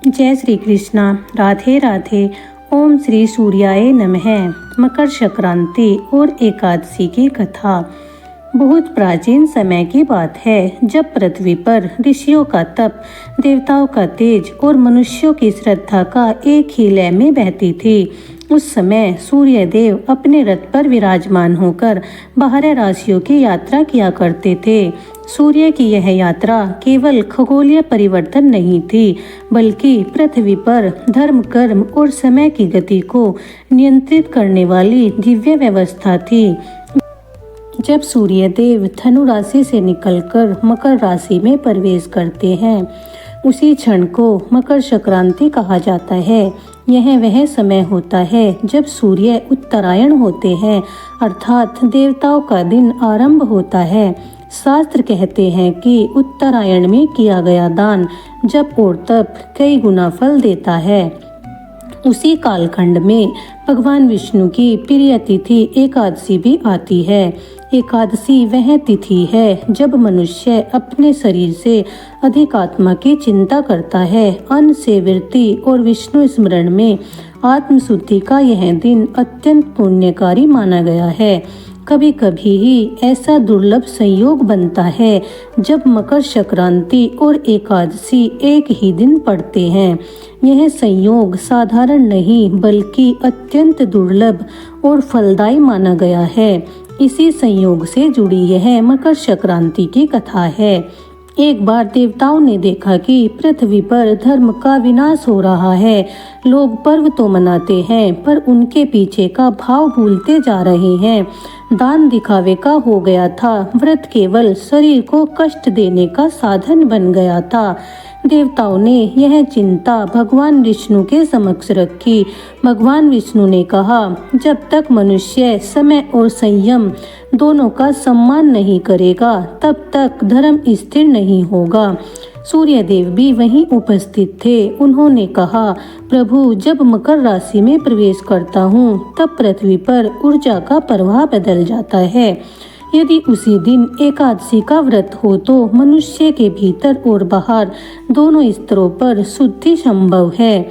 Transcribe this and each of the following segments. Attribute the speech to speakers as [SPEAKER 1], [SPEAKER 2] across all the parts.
[SPEAKER 1] जय श्री कृष्णा। राधे राधे। ओम श्री सूर्याय नमः। मकर संक्रांति और एकादशी की कथा बहुत प्राचीन समय की बात है, जब पृथ्वी पर ऋषियों का तप, देवताओं का तेज और मनुष्यों की श्रद्धा का एक ही लय में बहती थी। उस समय सूर्य देव अपने रथ पर विराजमान होकर 12 राशियों की यात्रा किया करते थे। सूर्य की यह यात्रा केवल खगोलीय परिवर्तन नहीं थी, बल्कि पृथ्वी पर धर्म, कर्म और समय की गति को नियंत्रित करने वाली दिव्य व्यवस्था थी। जब सूर्य देव धनु राशि से निकलकर मकर राशि में प्रवेश करते हैं, उसी क्षण को मकर संक्रांति कहा जाता है। यह वह समय होता है जब सूर्य उत्तरायण होते हैं, अर्थात देवताओं का दिन आरंभ होता है। शास्त्र कहते हैं कि उत्तरायण में किया गया दान, जप और तप कई गुना फल देता है। उसी कालखंड में भगवान विष्णु की प्रिय तिथि एकादशी भी आती है। एकादशी वह तिथि है जब मनुष्य अपने शरीर से अधिक आत्मा की चिंता करता है। अन्न से वृत्ति और विष्णु स्मरण में आत्मशुद्धि का यह दिन अत्यंत पुण्यकारी माना गया है। कभी कभी ही ऐसा दुर्लभ संयोग बनता है जब मकर संक्रांति और एकादशी एक ही दिन पड़ते हैं। यह संयोग साधारण नहीं, बल्कि अत्यंत दुर्लभ और फलदायी माना गया है। इसी संयोग से जुड़ी यह मकर संक्रांति की कथा है। एक बार देवताओं ने देखा कि पृथ्वी पर धर्म का विनाश हो रहा है। लोग पर्व तो मनाते हैं, पर उनके पीछे का भाव भूलते जा रहे हैं। दान दिखावे का हो गया था, व्रत केवल शरीर को कष्ट देने का साधन बन गया था। देवताओं ने यह चिंता भगवान विष्णु के समक्ष रखी। भगवान विष्णु ने कहा, जब तक मनुष्य समय और संयम दोनों का सम्मान नहीं करेगा, तब तक धर्म स्थिर नहीं होगा। सूर्यदेव भी वहीं उपस्थित थे। उन्होंने कहा, प्रभु, जब मकर राशि में प्रवेश करता हूँ, तब पृथ्वी पर ऊर्जा का प्रवाह बदल जाता है। यदि उसी दिन एकादशी का व्रत हो तो मनुष्य के भीतर और बाहर दोनों स्तरों पर शुद्धि संभव है।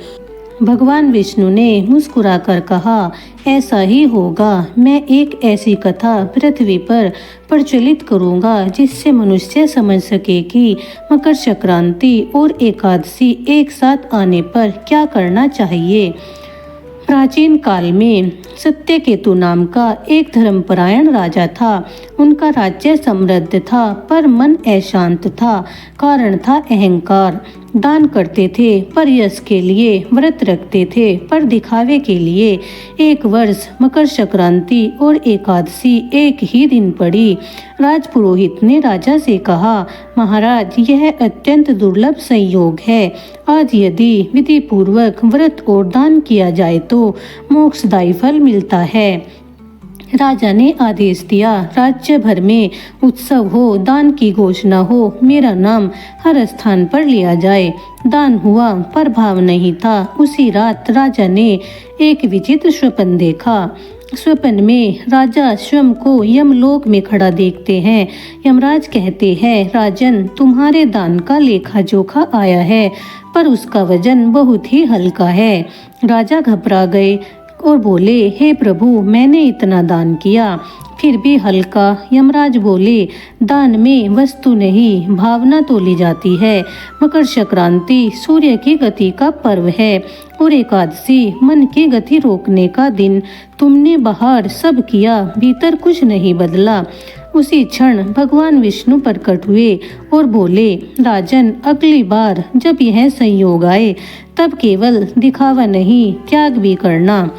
[SPEAKER 1] भगवान विष्णु ने मुस्कुराकर कहा, ऐसा ही होगा। मैं एक ऐसी कथा पृथ्वी पर प्रचलित करूंगा जिससे मनुष्य समझ सके कि मकर संक्रांति और एकादशी एक साथ आने पर क्या करना चाहिए। प्राचीन काल में सत्यकेतु नाम का एक धर्मपरायण राजा था। उनका राज्य समृद्ध था, पर मन अशांत था। कारण था अहंकार। दान करते थे पर यश के लिए, व्रत रखते थे पर दिखावे के लिए। एक वर्ष मकर संक्रांति और एकादशी एक ही दिन पड़ी। राजपुरोहित ने राजा से कहा, महाराज, यह अत्यंत दुर्लभ संयोग है। आज यदि विधि पूर्वक व्रत और दान किया जाए तो मोक्षदायी फल मिलता है। राजा ने आदेश दिया, राज्य भर में उत्सव हो, दान की घोषणा हो, मेरा नाम हर स्थान पर लिया जाए। दान हुआ, पर भाव नहीं था। उसी रात राजा ने एक विचित्र स्वप्न देखा। स्वप्न में राजा स्वयं को यमलोक में खड़ा देखते हैं। यमराज कहते हैं, राजन, तुम्हारे दान का लेखा जोखा आया है, पर उसका वजन बहुत ही हल्का है। राजा घबरा गए और बोले, हे प्रभु, मैंने इतना दान किया, फिर भी हल्का। यमराज बोले, दान में वस्तु नहीं, भावना तोली जाती है। मकर संक्रांति सूर्य की गति का पर्व है और एकादशी मन की गति रोकने का दिन। तुमने बाहर सब किया, भीतर कुछ नहीं बदला। उसी क्षण भगवान विष्णु प्रकट हुए और बोले, राजन, अगली बार जब यह संयोग आए, तब केवल दिखावा नहीं, त्याग भी करना।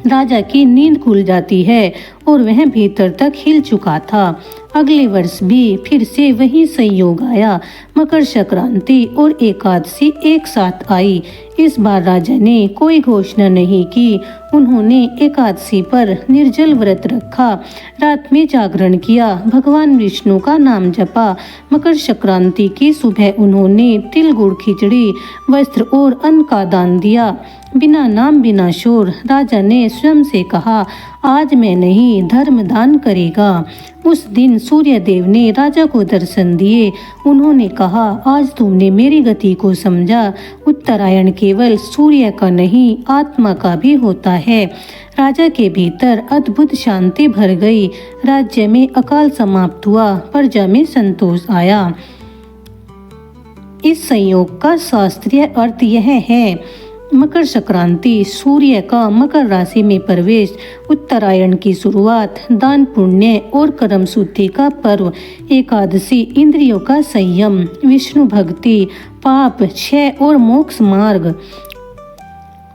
[SPEAKER 1] राजा की नींद खुल जाती है और वह भीतर तक हिल चुका था। अगले वर्ष भी फिर से वही संयोग आया। मकर संक्रांति और एकादशी एक साथ आई। इस बार राजा ने कोई घोषणा नहीं की। उन्होंने एकादशी पर निर्जल व्रत रखा, रात में जागरण किया, भगवान विष्णु का नाम जपा। मकर संक्रांति की सुबह उन्होंने तिल गुड़ खिचड़ी, वस्त्र और अन्न का दान दिया। बिना नाम बिना शोर राजा ने स्वयं से कहा, आज मैं नहीं, धर्म दान करेगा। उस दिन सूर्य देव ने राजा को दर्शन दिए। उन्होंने कहा, आज तुमने मेरी गति को समझा। उत्तरायण केवल सूर्य का नहीं, आत्मा का भी होता है। राजा के भीतर अद्भुत शांति भर गई। राज्य में अकाल समाप्त हुआ, प्रजा में संतोष आया। इस संयोग का शास्त्रीय अर्थ यह है, मकर संक्रांति, सूर्य का मकर राशि में प्रवेश, उत्तरायण की शुरुआत, दान पुण्य और कर्म शुद्धि का पर्व, एकादशी, इंद्रियों का संयम, विष्णु भक्ति, पाप क्षय और मोक्ष मार्ग।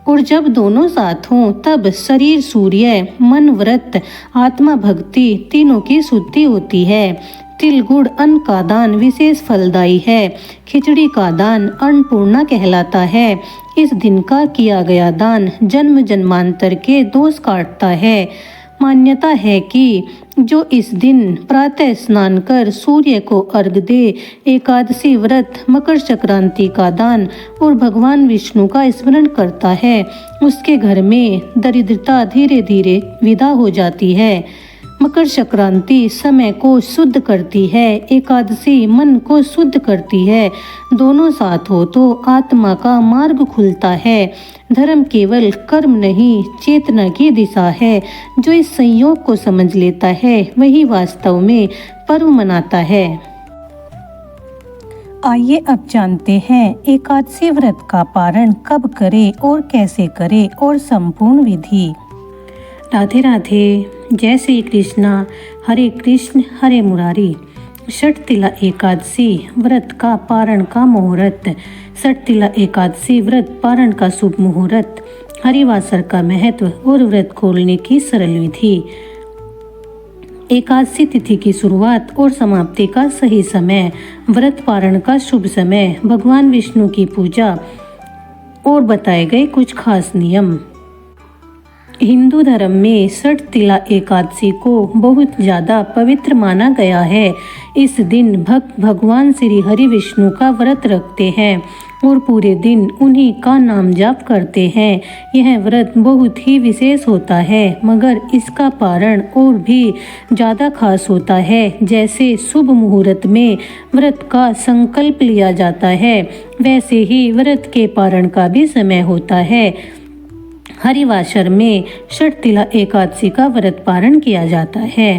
[SPEAKER 1] और जब दोनों साथ हों तब शरीर सूर्य, मन व्रत, आत्मा भक्ति, तीनों की शुद्धि होती है। तिल गुड़ अन्न का दान विशेष फलदायी है। खिचड़ी का दान अन्नपूर्णा कहलाता है। इस दिन का किया गया दान जन्म जन्मांतर के दोष काटता है। मान्यता है कि जो इस दिन प्रातः स्नान कर सूर्य को अर्घ दे, एकादशी व्रत, मकर संक्रांति का दान और भगवान विष्णु का स्मरण करता है, उसके घर में दरिद्रता धीरे धीरे विदा हो जाती है। मकर संक्रांति समय को शुद्ध करती है, एकादशी मन को शुद्ध करती है। दोनों साथ हो तो आत्मा का मार्ग खुलता है। धर्म केवल कर्म नहीं, चेतना की दिशा है। जो इस संयोग को समझ लेता है वही वास्तव में पर्व मनाता है। आइए अब जानते हैं एकादशी व्रत का पारण कब करें और कैसे करें और संपूर्ण विधि। राधे राधे, जय श्री कृष्णा। हरे कृष्ण हरे मुरारी। षटतिला एकादशी व्रत का पारण का मुहूर्त। षटतिला एकादशी व्रत पारण का शुभ मुहूर्त, हरिवासर का महत्व और व्रत खोलने की सरल विधि। एकादशी तिथि की शुरुआत और समाप्ति का सही समय, व्रत पारण का शुभ समय, भगवान विष्णु की पूजा और बताए गए कुछ खास नियम। हिंदू धर्म में षटतिला एकादशी को बहुत ज़्यादा पवित्र माना गया है। इस दिन भक्त भगवान श्री हरि विष्णु का व्रत रखते हैं और पूरे दिन उन्हीं का नाम जाप करते हैं। यह व्रत बहुत ही विशेष होता है, मगर इसका पारण और भी ज़्यादा खास होता है। जैसे शुभ मुहूर्त में व्रत का संकल्प लिया जाता है, वैसे ही व्रत के पारण का भी समय होता है। हरिवासर में षटतिला एकादशी का व्रत पारण किया जाता है।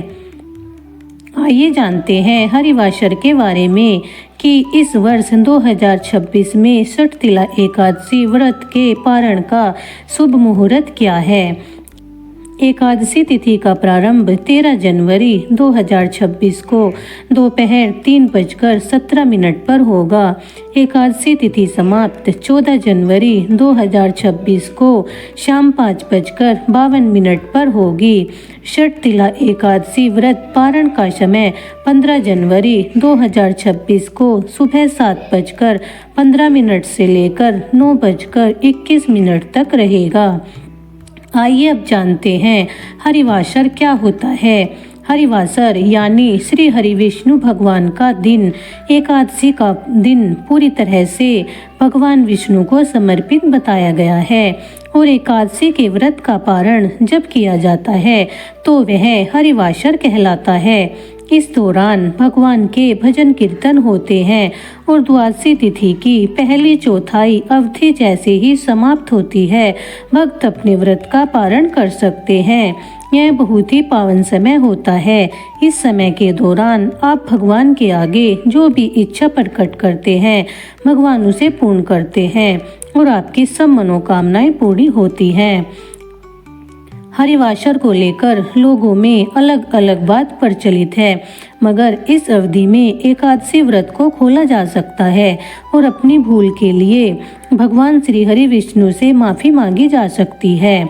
[SPEAKER 1] आइए जानते हैं हरिवासर के बारे में कि इस वर्ष 2026 में षटतिला एकादशी व्रत के पारण का शुभ मुहूर्त क्या है। एकादशी तिथि का प्रारंभ 13 जनवरी 2026 को दोपहर 3:17 पर होगा। एकादशी तिथि समाप्त 14 जनवरी 2026 को शाम 5:52 पर होगी। षटतिला एकादशी व्रत पारण का समय 15 जनवरी 2026 को सुबह 7:15 से लेकर 9:21 तक रहेगा। आइए अब जानते हैं हरिवासर क्या होता है। हरिवासर यानी श्री हरि विष्णु भगवान का दिन। एकादशी का दिन पूरी तरह से भगवान विष्णु को समर्पित बताया गया है और एकादशी के व्रत का पारण जब किया जाता है तो वह हरिवासर कहलाता है। इस दौरान भगवान के भजन कीर्तन होते हैं और द्वादशी तिथि की पहली चौथाई अवधि जैसे ही समाप्त होती है, भक्त अपने व्रत का पारण कर सकते हैं। यह बहुत ही पावन समय होता है। इस समय के दौरान आप भगवान के आगे जो भी इच्छा प्रकट करते हैं, भगवान उसे पूर्ण करते हैं और आपकी सब मनोकामनाएं पूरी होती हैं। हरिवासर को लेकर लोगों में अलग अलग बात प्रचलित है, मगर इस अवधि में एकादशी व्रत को खोला जा सकता है और अपनी भूल के लिए भगवान श्री हरि विष्णु से माफ़ी मांगी जा सकती है।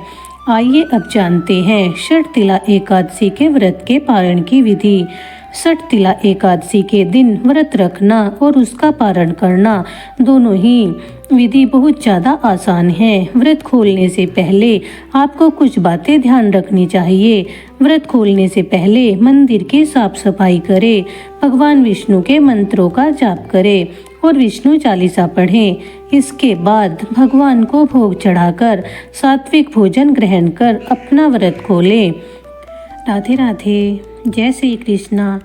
[SPEAKER 1] आइए अब जानते हैं षटतिला एकादशी के व्रत के पारण की विधि। षटतिला एकादशी के दिन व्रत रखना और उसका पारण करना दोनों ही विधि बहुत ज़्यादा आसान है। व्रत खोलने से पहले आपको कुछ बातें ध्यान रखनी चाहिए। व्रत खोलने से पहले मंदिर की साफ सफाई करें, भगवान विष्णु के मंत्रों का जाप करें और विष्णु चालीसा पढ़ें। इसके बाद भगवान को भोग चढ़ाकर सात्विक भोजन ग्रहण कर अपना व्रत खोलें। राधे राधे। जय श्री कृष्णा।